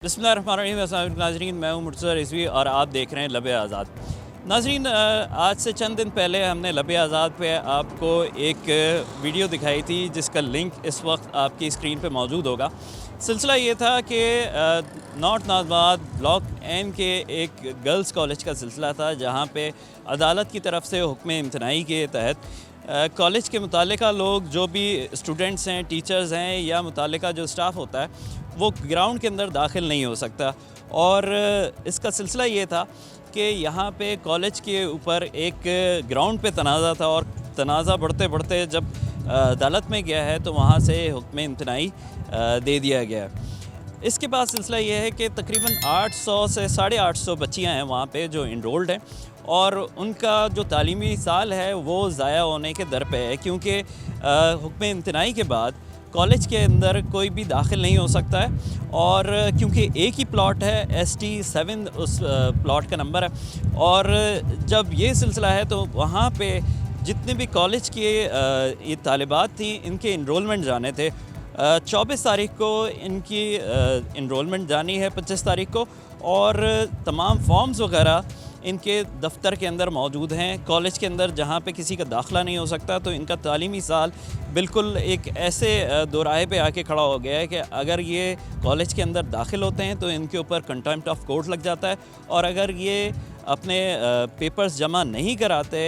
बिस्मिल्लाहिर्रहमानिर्रहीम। नाज़रीन, मैं हूँ मुर्तज़ा रिज़वी और आप देख रहे हैं लबे आज़ाद। नाज़रीन, आज से चंद दिन पहले हमने लबे आज़ाद पे आपको एक वीडियो दिखाई थी जिसका लिंक इस वक्त आपकी स्क्रीन पे मौजूद होगा। सिलसिला ये था कि नॉर्थ नाज़बाद ब्लॉक एन के एक गर्ल्स कॉलेज का सिलसिला था, जहाँ पे अदालत की तरफ से हुक्म इम्तनाई के तहत कॉलेज के मुतालिका लोग, जो भी स्टूडेंट्स हैं, टीचर्स हैं या मुतालिका जो स्टाफ होता है, वो ग्राउंड के अंदर दाखिल नहीं हो सकता। और इसका सिलसिला ये था कि यहाँ पे कॉलेज के ऊपर एक ग्राउंड पे तनाज़ा था और तनाज़ा बढ़ते बढ़ते जब अदालत में गया है तो वहाँ से हुक्म इम्तनाई दे दिया गया। इसके बाद सिलसिला ये है कि तकरीबन 800 से 850 बच्चियाँ हैं वहाँ पे जो इनरोल्ड हैं और उनका जो तालीमी साल है वो ज़ाया होने के दर पे है, क्योंकि हुक्म इम्तनाई के बाद कॉलेज के अंदर कोई भी दाखिल नहीं हो सकता है। और क्योंकि एक ही प्लॉट है, ST7 उस प्लॉट का नंबर है, और जब ये सिलसिला है तो वहाँ पे जितने भी कॉलेज के ये तालिबात थी, इनके इनरोलमेंट जाने थे। 24 तारीख को इनकी इनरोलमेंट जानी है, 25 तारीख को, और तमाम फॉर्म्स वगैरह इनके दफ्तर के अंदर मौजूद हैं कॉलेज के अंदर, जहाँ पे किसी का दाखिला नहीं हो सकता। तो इनका तालीमी साल बिल्कुल एक ऐसे दोराहे पे आके खड़ा हो गया है कि अगर ये कॉलेज के अंदर दाखिल होते हैं तो इनके ऊपर कंटेम्प्ट ऑफ कोर्ट लग जाता है, और अगर ये अपने पेपर्स जमा नहीं कराते,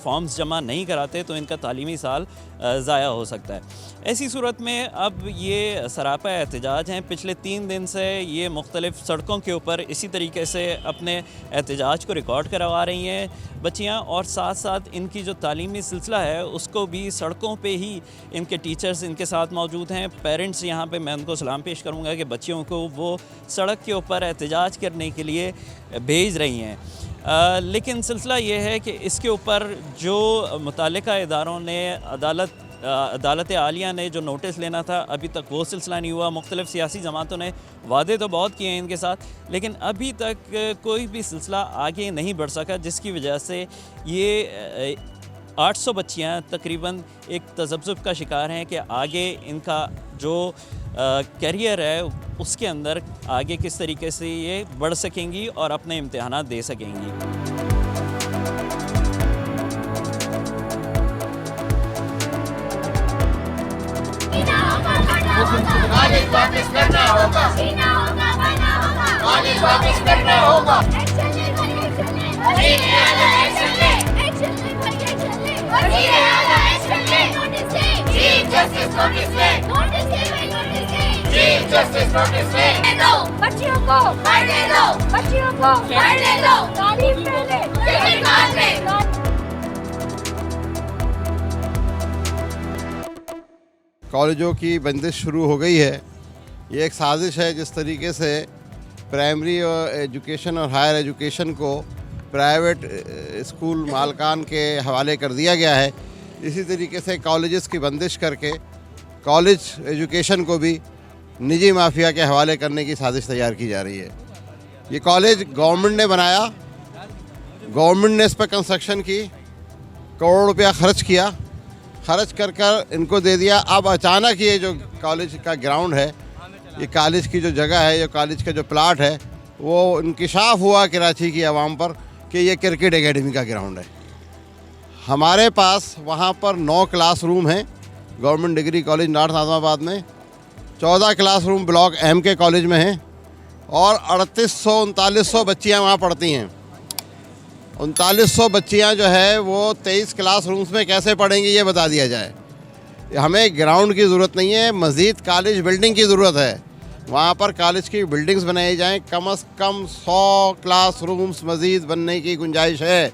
फॉर्म्स जमा नहीं कराते, तो इनका तालीमी साल ज़ाया हो सकता है। ऐसी सूरत में अब ये सरापा एहतजाज हैं। पिछले 3 दिन से ये मुख्तलिफ़ सड़कों के ऊपर इसी तरीके से अपने एहतजाज को रिकॉर्ड करवा रही हैं बच्चियाँ, और साथ साथ इनकी जो तालीमी सिलसिला है उसको भी सड़कों पे ही इनके टीचर्स इनके साथ मौजूद हैं। पेरेंट्स यहाँ पे मैं उनको सलाम पेश करूँगा कि बच्चियों को वो सड़क के ऊपर एहतजाज करने के लिए भेज रही हैं। लेकिन सिलसिला ये है कि इसके ऊपर जो मुतालिका इदारों ने अदालत आलिया ने जो नोटिस लेना था, अभी तक वो सिलसिला नहीं हुआ। मुख्तलिफ़ सियासी जमातों ने वादे तो बहुत किए हैं इनके साथ, लेकिन अभी तक कोई भी सिलसिला आगे नहीं बढ़ सका, जिसकी वजह से ये 800 बच्चियाँ तकरीबन एक तज़ब्ज़ुब का शिकार हैं कि आगे इनका जो करियर है उसके अंदर आगे किस तरीके से ये बढ़ सकेंगी और अपने इम्तिहानात दे सकेंगी। कॉलेज वापस करना होगा, कॉलेज वापस करना होगा। बच्चियों को पढ़ने दो, बच्चियों को पढ़ने दो, तालीम पहले, बाद में। कॉलेजों की बंदिश शुरू हो गई है। ये एक साजिश है जिस तरीके से प्राइमरी और एजुकेशन और हायर एजुकेशन को प्राइवेट स्कूल मालकान के हवाले कर दिया गया है, इसी तरीके से कॉलेजेस की बंदिश करके कॉलेज एजुकेशन को भी निजी माफिया के हवाले करने की साजिश तैयार की जा रही है। ये कॉलेज गवर्नमेंट ने बनाया, गवर्नमेंट ने इस पर कंस्ट्रक्शन की, करोड़ रुपया खर्च कर इनको दे दिया। अब अचानक ये जो कॉलेज का ग्राउंड है, ये कॉलेज की जो जगह है, ये कॉलेज का जो प्लाट है, वो इंकिशाफ हुआ कराची की आवाम पर कि ये क्रिकेट एकेडमी का ग्राउंड है। हमारे पास वहाँ पर 9 क्लासरूम हैं government degree college north Nazimabad में, 14 क्लासरूम ब्लॉक एम के कॉलेज में हैं, और 3800-3900 बच्चियाँ वहाँ पढ़ती हैं। 3900 बच्चियाँ जो है वो 23 क्लासरूम्स में कैसे पढ़ेंगी ये बता दिया जाए। हमें ग्राउंड की ज़रूरत नहीं है, मज़ीद कॉलेज बिल्डिंग की ज़रूरत है। वहाँ पर कॉलेज की बिल्डिंग्स बनाई जाएँ, कम से कम 100 क्लासरूम्स मज़ीद बनने की गुंजाइश है।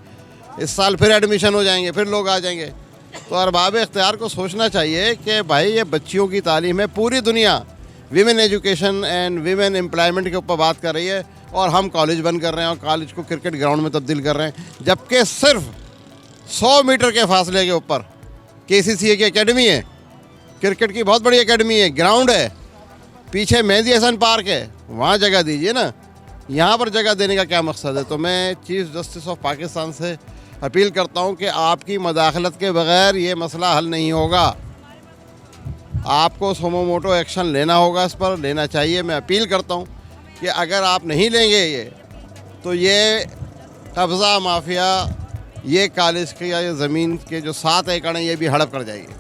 इस साल फिर एडमिशन हो जाएंगे, फिर लोग आ जाएंगे। तो अरबाब इख्तियार को सोचना चाहिए कि भाई ये बच्चियों की तालीम है। पूरी दुनिया women education and women employment के ऊपर बात कर रही है, और हम कॉलेज बंद कर रहे हैं और कॉलेज को क्रिकेट ग्राउंड में तब्दील कर रहे हैं, जबकि सिर्फ 100 मीटर के फासले के ऊपर KCCA की एकेडमी है, क्रिकेट की बहुत बड़ी एकेडमी है, ग्राउंड है, पीछे मेहदी हसन पार्क है, वहाँ जगह दीजिए ना। यहाँ पर जगह देने का क्या मकसद है? तो मैं चीफ जस्टिस ऑफ पाकिस्तान से अपील करता हूँ कि आपकी मदाखलत के बग़ैर ये मसला हल नहीं होगा। आपको सोमो मोटो एक्शन लेना होगा, इस पर लेना चाहिए। मैं अपील करता हूँ कि अगर आप नहीं लेंगे ये तो ये कब्ज़ा माफिया ये कॉलेज की या ये ज़मीन के जो 7 एकड़ हैं ये भी हड़प कर जाएगी।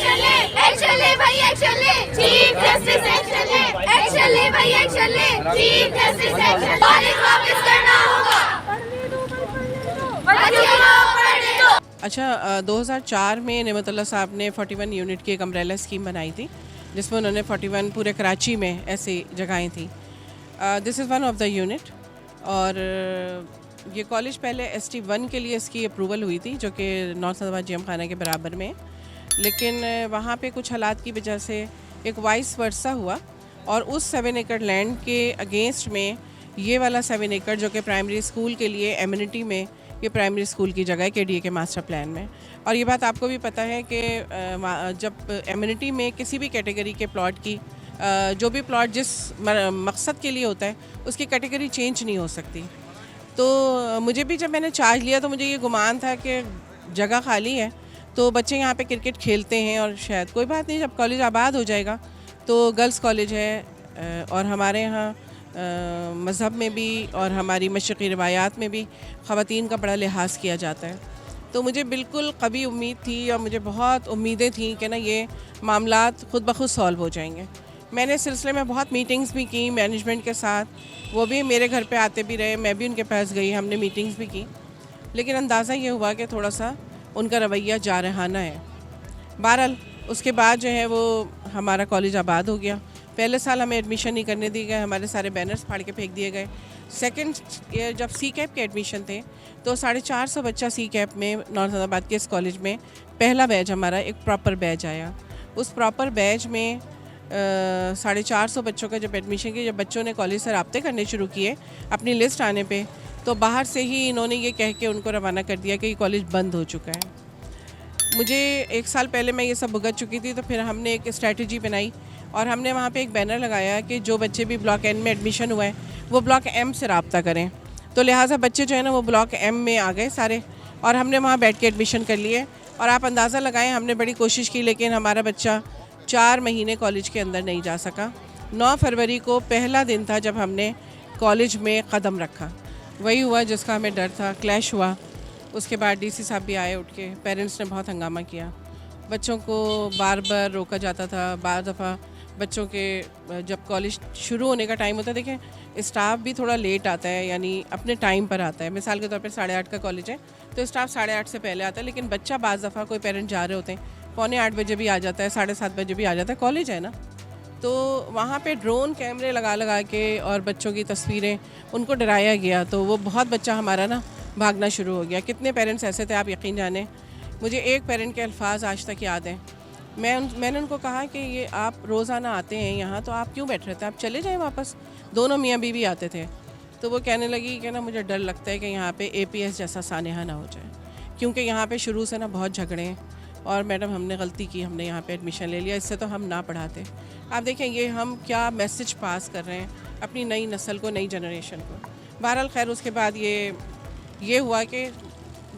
एक्शन ले भाई, एक्शन ले, चीफ जस्टिस एक्शन ले, एक्शन ले भाई, एक्शन ले, चीफ जस्टिस एक्शन, कॉलेज वापस करना होगा। बच्चों को पढ़ने दो। अच्छा 2004 में नेमतुल्लाह साहब ने 41 यूनिट की एक अम्ब्रेला स्कीम बनाई थी जिसमें उन्होंने 41 पूरे कराची में ऐसी जगहें थी। This is one of the unit. और ये कॉलेज पहले ST1 के लिए इसकी अप्रूवल हुई थी जो कि नॉर्थ हैदराबाद जिम खाना के बराबर में, लेकिन वहाँ पे कुछ हालात की वजह से एक वाइस वर्सा हुआ और उस 7 एकड़ लैंड के अगेंस्ट में ये वाला 7 एकड़ जो कि प्राइमरी स्कूल के लिए एमिनिटी में, ये प्राइमरी स्कूल की जगह है KDA के मास्टर प्लान में। और ये बात आपको भी पता है कि जब एमिनिटी में किसी भी कैटेगरी के प्लॉट की जो भी प्लॉट जिस मकसद के लिए होता है उसकी कैटेगरी चेंज नहीं हो सकती। तो मुझे भी जब मैंने चार्ज लिया तो मुझे ये गुमान था कि जगह खाली है तो बच्चे यहाँ पे क्रिकेट खेलते हैं और शायद कोई बात नहीं, जब कॉलेज आबाद हो जाएगा तो गर्ल्स कॉलेज है और हमारे यहाँ मज़हब में भी और हमारी मशरक़ी रिवायात में भी ख़वातीन का बड़ा लिहाज किया जाता है। तो मुझे बिल्कुल कभी उम्मीद थी और मुझे बहुत उम्मीदें थी कि ना ये मामलात ख़ुद ब खुद सॉल्व हो जाएंगे। मैंने इस सिलसिले में बहुत मीटिंग्स भी की मैनेजमेंट के साथ, वो भी मेरे घर पे आते भी रहे, मैं भी उनके पास गई, हमने मीटिंग्स भी की, लेकिन अंदाज़ा ये हुआ कि थोड़ा सा उनका रवैया जारहाना है। बहरहाल उसके बाद जो है वो हमारा कॉलेज आबाद हो गया। पहले साल हमें एडमिशन नहीं करने दिए गए, हमारे सारे बैनर्स फाड़ के फेंक दिए गए। सेकंड ईयर जब CCAP के एडमिशन थे तो 450 बच्चा CCAP में नॉर्थ हैदराबाद के इस कॉलेज में पहला बैच हमारा एक प्रॉपर बैच आया। उस प्रॉपर बैच में 450 बच्चों का जब एडमिशन किया, जब बच्चों ने कॉलेज से रब्ते करने शुरू किए अपनी लिस्ट आने पे, तो बाहर से ही इन्होंने ये कह के उनको रवाना कर दिया कि ये कॉलेज बंद हो चुका है। मुझे 1 साल पहले मैं ये सब भुगत चुकी थी, तो फिर हमने एक स्ट्रेटजी बनाई और हमने वहाँ पे एक बैनर लगाया कि जो बच्चे भी ब्लॉक N में एडमिशन हुआ है वो ब्लॉक M से रब्ता करें। तो लिहाजा बच्चे जो है ना वो ब्लॉक M में आ गए सारे और हमने वहाँ बैठ के एडमिशन कर लिए। और आप अंदाज़ा लगाएं, हमने बड़ी कोशिश की लेकिन हमारा बच्चा 4 महीने कॉलेज के अंदर नहीं जा सका। 9 फरवरी को पहला दिन था जब हमने कॉलेज में कदम रखा। वही हुआ जिसका हमें डर था, क्लैश हुआ। उसके बाद DC साहब भी आए उठ के, पेरेंट्स ने बहुत हंगामा किया, बच्चों को बार बार रोका जाता था। बार दफ़ा बच्चों के जब कॉलेज शुरू होने का टाइम होता है, देखें स्टाफ भी थोड़ा लेट आता है, यानी अपने टाइम पर आता है। मिसाल के तौर पर 8:30 का कॉलेज है तो स्टाफ 8:30 से पहले आता है, लेकिन बच्चा बाज़ दफ़ा कोई पेरेंट जा रहे होते हैं 7:45 बजे भी आ जाता है, 7:30 बजे भी आ जाता है, कॉलेज है ना। तो वहाँ पे ड्रोन कैमरे लगा लगा के और बच्चों की तस्वीरें उनको डराया गया, तो वो बहुत बच्चा हमारा ना भागना शुरू हो गया। कितने पेरेंट्स ऐसे थे आप यकीन जाने। मुझे एक पेरेंट के अल्फाज आज तक याद हैं। मैंने उनको कहा कि ये आप रोज़ाना आते हैं यहाँ तो आप क्यों बैठ रहे थे, आप चले जाएं वापस। दोनों मियाँ बीवी आते थे। तो वो कहने लगी कि ना मुझे डर लगता है कि यहाँ पे APS जैसा सानेहा ना हो जाए, क्योंकि यहाँ पे शुरू से ना बहुत झगड़े हैं और मैडम हमने गलती की, हमने यहाँ पे एडमिशन ले लिया, इससे तो हम ना पढ़ाते। आप देखें ये हम क्या मैसेज पास कर रहे हैं अपनी नई नस्ल को, नई जनरेशन को। बहरहाल खैर उसके बाद ये हुआ कि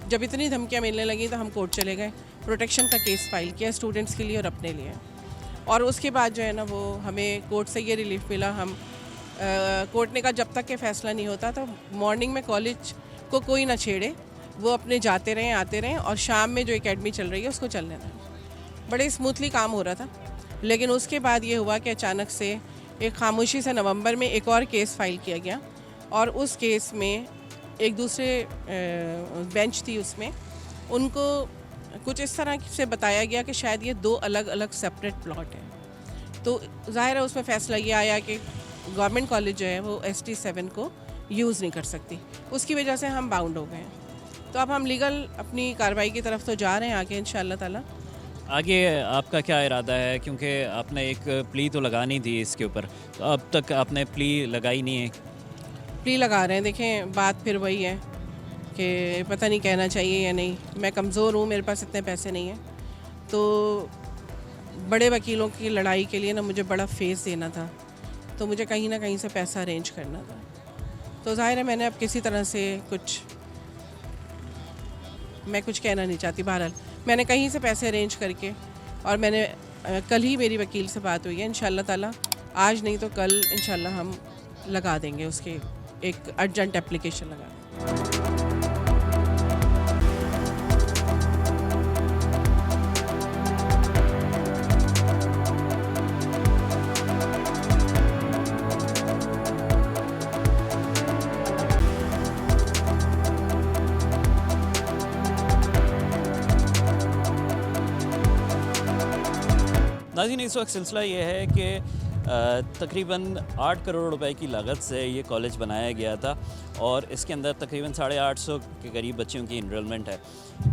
जब इतनी धमकियाँ मिलने लगी तो हम कोर्ट चले गए, प्रोटेक्शन का केस फाइल किया स्टूडेंट्स के लिए और अपने लिए। और उसके बाद जो है ना वो हमें कोर्ट से ये रिलीफ मिला। हम कोर्ट ने कहा जब तक के फ़ैसला नहीं होता तो मॉर्निंग में कॉलेज को कोई ना छेड़े, वो अपने जाते रहें आते रहें और शाम में जो एकेडमी चल रही है उसको चलने दें। बड़े स्मूथली काम हो रहा था। लेकिन उसके बाद ये हुआ कि अचानक से एक खामोशी से नवंबर में एक और केस फाइल किया गया और उस केस में एक दूसरे बेंच थी, उसमें उनको कुछ इस तरह से बताया गया कि शायद ये 2 अलग अलग सेपरेट प्लॉट हैं। तो ज़ाहिर है उसमें फ़ैसला ये आया कि गवर्नमेंट कॉलेज जो है वो ST7 को यूज़ नहीं कर सकती, उसकी वजह से हम बाउंड हो गए हैं। तो अब हम लीगल अपनी कार्रवाई की तरफ तो जा रहे हैं आगे इंशाअल्लाह ताला। आगे आपका क्या इरादा है, क्योंकि आपने एक प्ली तो लगानी थी इसके ऊपर, तो अब तक आपने प्ली लगाई नहीं है? प्ली लगा रहे हैं। देखें बात फिर वही है कि पता नहीं कहना चाहिए या नहीं। मैं कमज़ोर हूँ, मेरे पास इतने पैसे नहीं हैं, तो बड़े वकीलों की लड़ाई के लिए ना मुझे बड़ा फेस देना था, तो मुझे कहीं ना कहीं से पैसा अरेंज करना था। तो ज़ाहिर है मैंने अब किसी तरह से मैं कुछ कहना नहीं चाहती। बहरहाल मैंने कहीं से पैसे अरेंज करके, और मैंने कल ही मेरी वकील से बात हुई है, इंशाअल्लाह ताला आज नहीं तो कल इंशाअल्लाह हम लगा देंगे, उसके एक अर्जेंट एप्लीकेशन लगा देंगे। नाज़रीन, इस वक्त सिलसिला ये है कि तकरीबन 8 करोड़ रुपए की लागत से ये कॉलेज बनाया गया था और इसके अंदर तकरीबन 850 के करीब बच्चों की इनरोलमेंट है।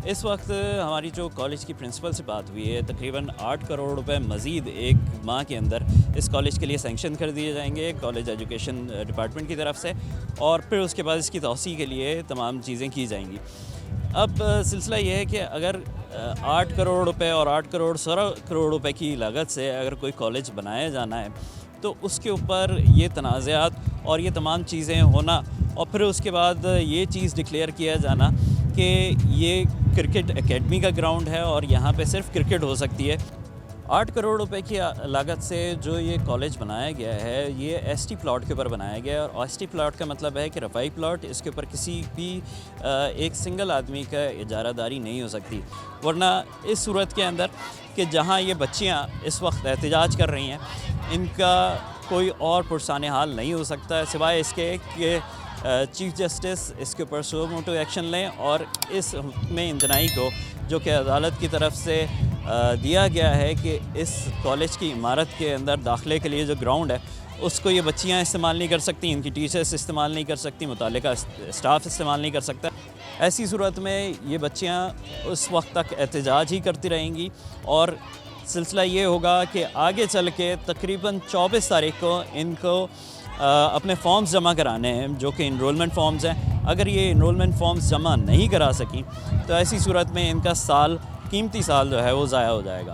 इस वक्त हमारी जो कॉलेज की प्रिंसिपल से बात हुई है, तकरीबन 8 करोड़ रुपए मज़ीद एक माह के अंदर इस कॉलेज के लिए सैंक्शन कर दिए जाएंगे कॉलेज एजुकेशन डिपार्टमेंट की तरफ से, और फिर उसके बाद इसकी तौसी के लिए तमाम चीज़ें की जाएंगी। अब सिलसिला ये है कि अगर 8 करोड़ रुपए और 8 करोड़ 16 करोड़ रुपए की लागत से अगर कोई कॉलेज बनाया जाना है तो उसके ऊपर ये तनाज़ात और ये तमाम चीज़ें होना, और फिर उसके बाद ये चीज़ डिक्लेयर किया जाना कि ये क्रिकेट एकेडमी का ग्राउंड है और यहाँ पे सिर्फ क्रिकेट हो सकती है। 8 करोड़ रुपए की लागत से जो ये कॉलेज बनाया गया है, ये एसटी प्लॉट के ऊपर बनाया गया है, और एसटी प्लॉट का मतलब है कि रफ़ाई प्लॉट, इसके ऊपर किसी भी एक सिंगल आदमी का इजारादारी नहीं हो सकती। वरना इस सूरत के अंदर कि जहाँ ये बच्चियाँ इस वक्त एहतजाज कर रही हैं, इनका कोई और पुरसान हाल नहीं हो सकता है सिवाय इसके कि चीफ़ जस्टिस इसके ऊपर सो मोटो एक्शन लें और इस हुक्म इंतनाई को जो कि अदालत की तरफ से दिया गया है कि इस कॉलेज की इमारत के अंदर दाखिले के लिए जो ग्राउंड है उसको ये बच्चियाँ इस्तेमाल नहीं कर सकती, इनकी टीचर्स इस्तेमाल नहीं कर सकती, मुतालिका स्टाफ इस्तेमाल नहीं कर सकता। ऐसी सूरत में ये बच्चियाँ उस वक्त तक एहतजाज ही करती रहेंगी और सिलसिला ये होगा कि आगे चल के तकरीबन 24 तारीख को इनको अपने फॉर्म्स जमा कराने हैं जो कि इनरोलमेंट फॉर्म्स हैं। अगर ये इनरोलमेंट फॉर्म्स जमा नहीं करा सकी तो ऐसी सूरत में इनका साल, कीमती साल जो है वो ज़ाया हो जाएगा।